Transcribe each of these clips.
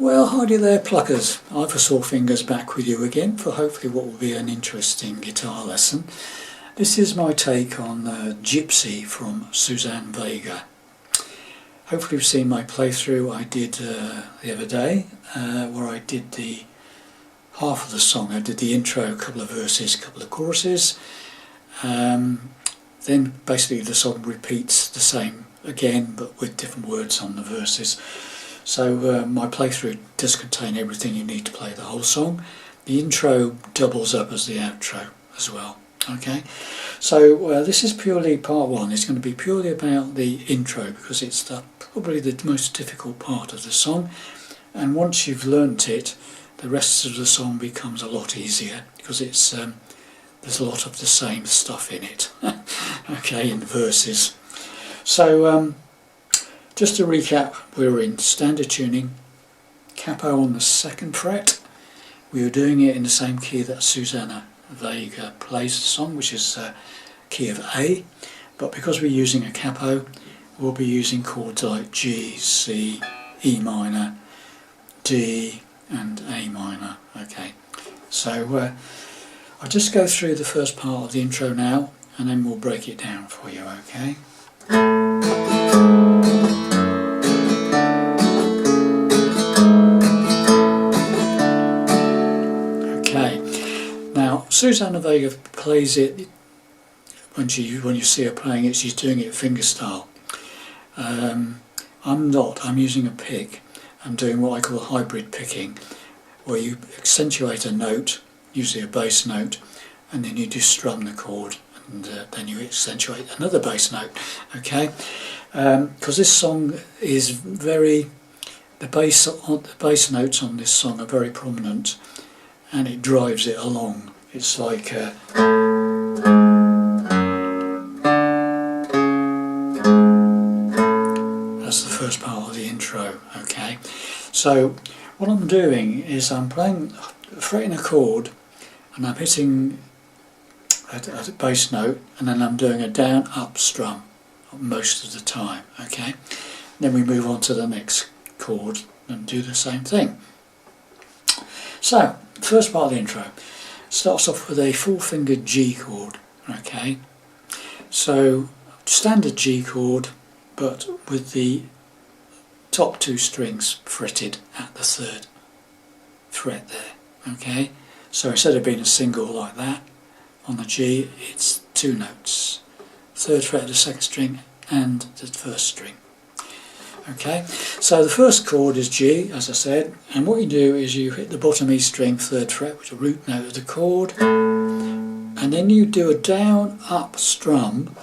Well, howdy there pluckers, Ivor Sawfingers back with you again for hopefully what will be an interesting guitar lesson. This is my take on Gypsy from Suzanne Vega. Hopefully you've seen my playthrough I did the other day where I did the half of the song. I did the intro, a couple of verses, a couple of choruses. Then basically the song repeats the same again but with different words on the verses. So my playthrough does contain everything you need to play the whole song. The intro doubles up as the outro as well. Okay, so this is purely part one. It's going to be purely about the intro because it's probably the most difficult part of the song, and once you've learnt it, the rest of the song becomes a lot easier because it's there's a lot of the same stuff in it. Okay, in the verses. So just to recap, we're in standard tuning, capo on the 2nd fret. We were doing it in the same key that Suzanne Vega plays the song, which is key of A, but because we're using a capo, we'll be using chords like G, C, E minor, D and A minor. Okay, so I'll just go through the first part of the intro now and then we'll break it down for you, okay? Suzanne Vega plays it when you see her playing it. She's doing it fingerstyle. I'm not. I'm using a pick. I'm doing what I call hybrid picking, where you accentuate a note, usually a bass note, and then you just strum the chord, and then you accentuate another bass note. Okay, because this song is the bass notes on this song are very prominent, and it drives it along. It's like that's the first part of the intro, okay? So what I'm doing is I'm fretting a chord and I'm hitting a bass note and then I'm doing a down up strum most of the time, okay? Then we move on to the next chord and do the same thing. So first part of the intro starts off with a 4-fingered G chord, okay? So standard G chord, but with the top 2 strings fretted at the 3rd fret there, okay? So instead of being a single like that on the G, it's 2 notes, 3rd fret of the 2nd string and the 1st string. Okay, so the first chord is G, as I said, and what you do is you hit the bottom E string 3rd fret, which is the root note of the chord, and then you do a down up strum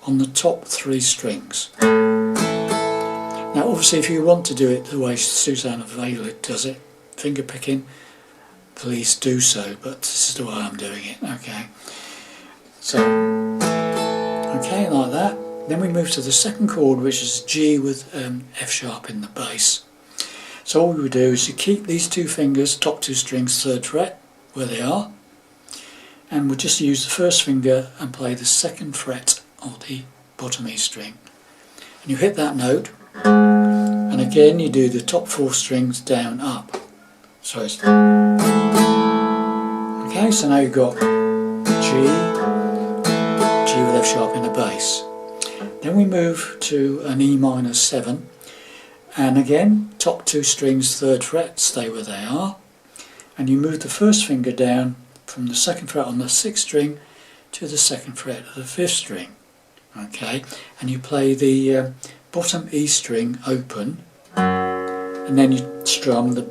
on the top 3 strings. Now obviously if you want to do it the way Suzanne Vega does it, finger picking, please do so, but this is the way I'm doing it, okay? So, okay, like that. Then we move to the 2nd chord, which is G with F sharp in the bass. So all we would do is you keep these 2 fingers, top 2 strings, 3rd fret, where they are, and we'll just use the 1st finger and play the 2nd fret of the bottom E string. And you hit that note, and again you do the top 4 strings down up. So it's okay. So now you've got G with F sharp in the bass. Then we move to an E minor 7, and again top 2 strings 3rd fret stay where they are, and you move the 1st finger down from the 2nd fret on the 6th string to the 2nd fret of the 5th string, okay, and you play the bottom E string open, and then you strum the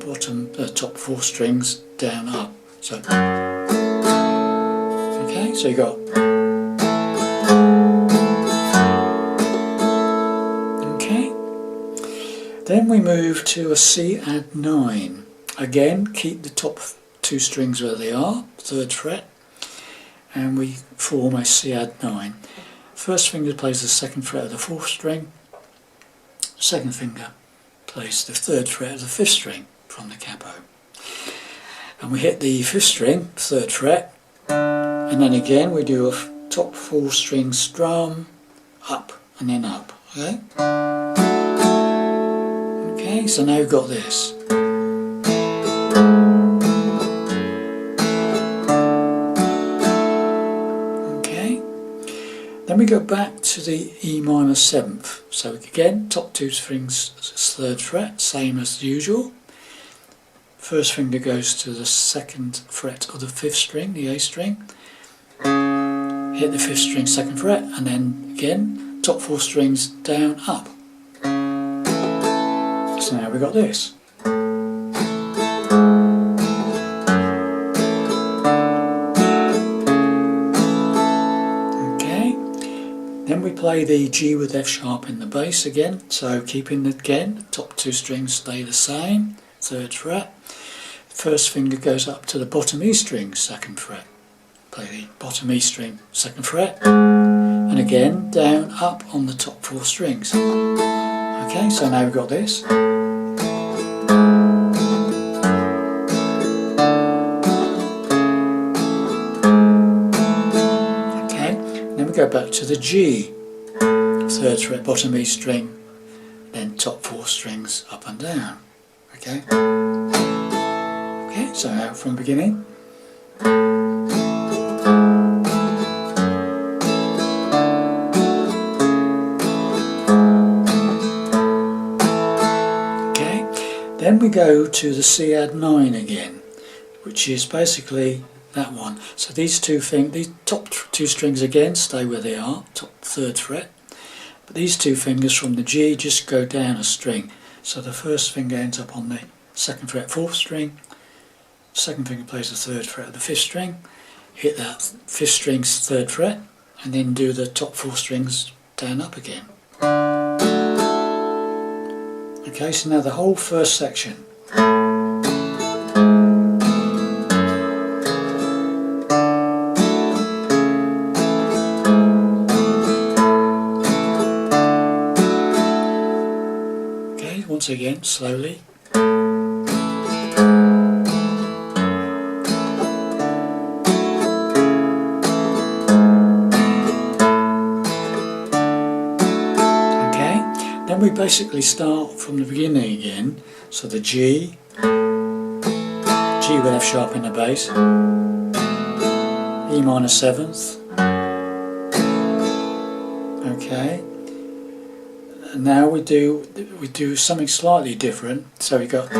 top 4 strings down up. So okay, so you got Then we move to a C add 9. Again, keep the top 2 strings where they are, 3rd fret, and we form a C add 9. 1st finger plays the 2nd fret of the 4th string, 2nd finger plays the 3rd fret of the 5th string from the capo. And we hit the 5th string, 3rd fret, and then again we do a top 4 string strum, up and then up, okay? Okay, so now we've got this. we go back to the E minor 7th. So again, top 2 strings 3rd fret, same as usual. First finger goes to the 2nd fret of the 5th string, the A string. Hit the 5th string 2nd fret, and then again, top 4 strings down, up. So now we've got this. Then we play the G with F sharp in the bass again, so keeping again, top 2 strings stay the same, 3rd fret. First finger goes up to the bottom E string, 2nd fret. Play the bottom E string, 2nd fret, and again down, up on the top 4 strings. Okay, so now we've got this. Go back to the G, 3rd fret, bottom E string, then top 4 strings up and down. Okay. Okay, so out from beginning. Okay, then we go to the C add 9 again, which is basically that one. So these top 2 strings again stay where they are, top 3rd fret, but these 2 fingers from the G just go down a string. So the first finger ends up on the 2nd fret 4th string, 2nd finger plays the 3rd fret of the 5th string, hit that 5th string's 3rd fret, and then do the top 4 strings down, up again. Okay, so now the whole first section. Once again, slowly. Okay, then we basically start from the beginning again. So the G with F sharp in the bass, E minor 7th. Okay. And now we do something slightly different. So we got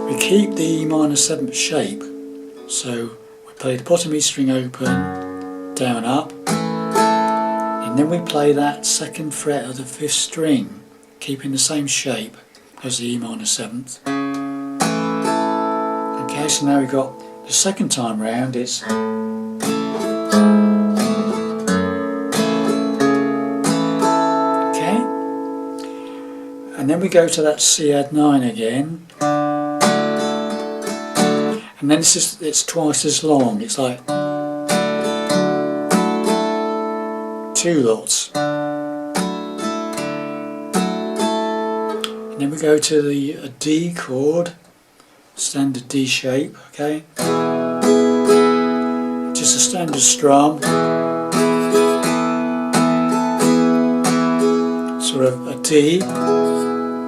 we keep the E minor 7th shape. So we play the bottom E string open, down, up, and then we play that 2nd fret of the 5th string, keeping the same shape as the E minor 7th. Okay, so now we've got the second time round, it's and then we go to that C add 9 again, and then it's twice as long. It's like 2 lots. And then we go to the D chord, standard D shape. Okay, just a standard strum, sort of a D.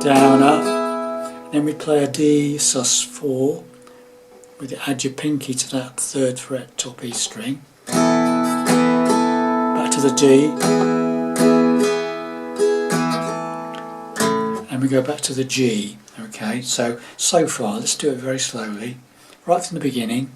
Down, up, then we play a D sus4, with add your pinky to that 3rd fret top E string, back to the D, and we go back to the G. Okay, so far, let's do it very slowly, right from the beginning.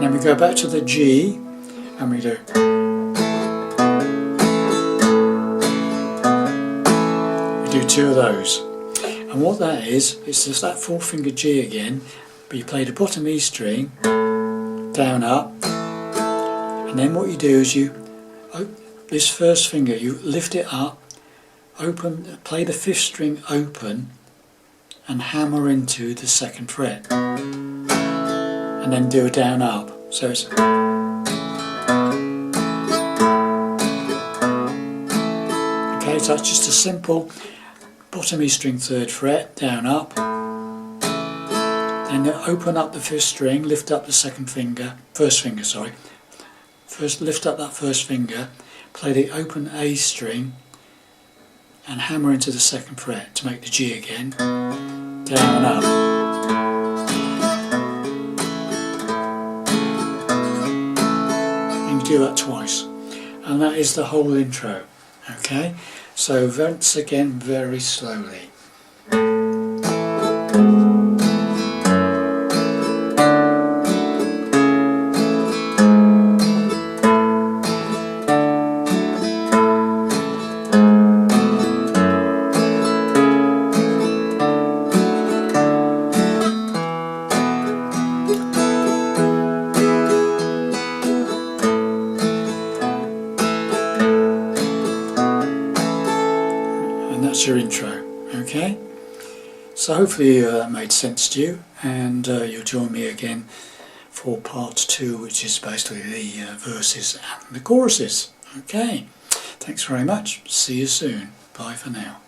Then we go back to the G and we do. We do 2 of those. And what that is, it's just that 4th finger G again, but you play the bottom E string, down, up, and then what you do is this first finger, you lift it up, open, play the 5th string open, and hammer into the 2nd fret. And then do a down, up. So it's okay, that's just a simple bottom E string 3rd fret, down up, then open up the 5th string, lift up the first finger, sorry. First lift up that first finger, play the open A string and hammer into the 2nd fret to make the G again, down and up. And you do that twice. And that is the whole intro. Okay? So once again, very slowly. That's your intro, okay? So hopefully that made sense to you, and you'll join me again for part 2, which is basically the verses and the choruses. Okay, thanks very much, see you soon, bye for now.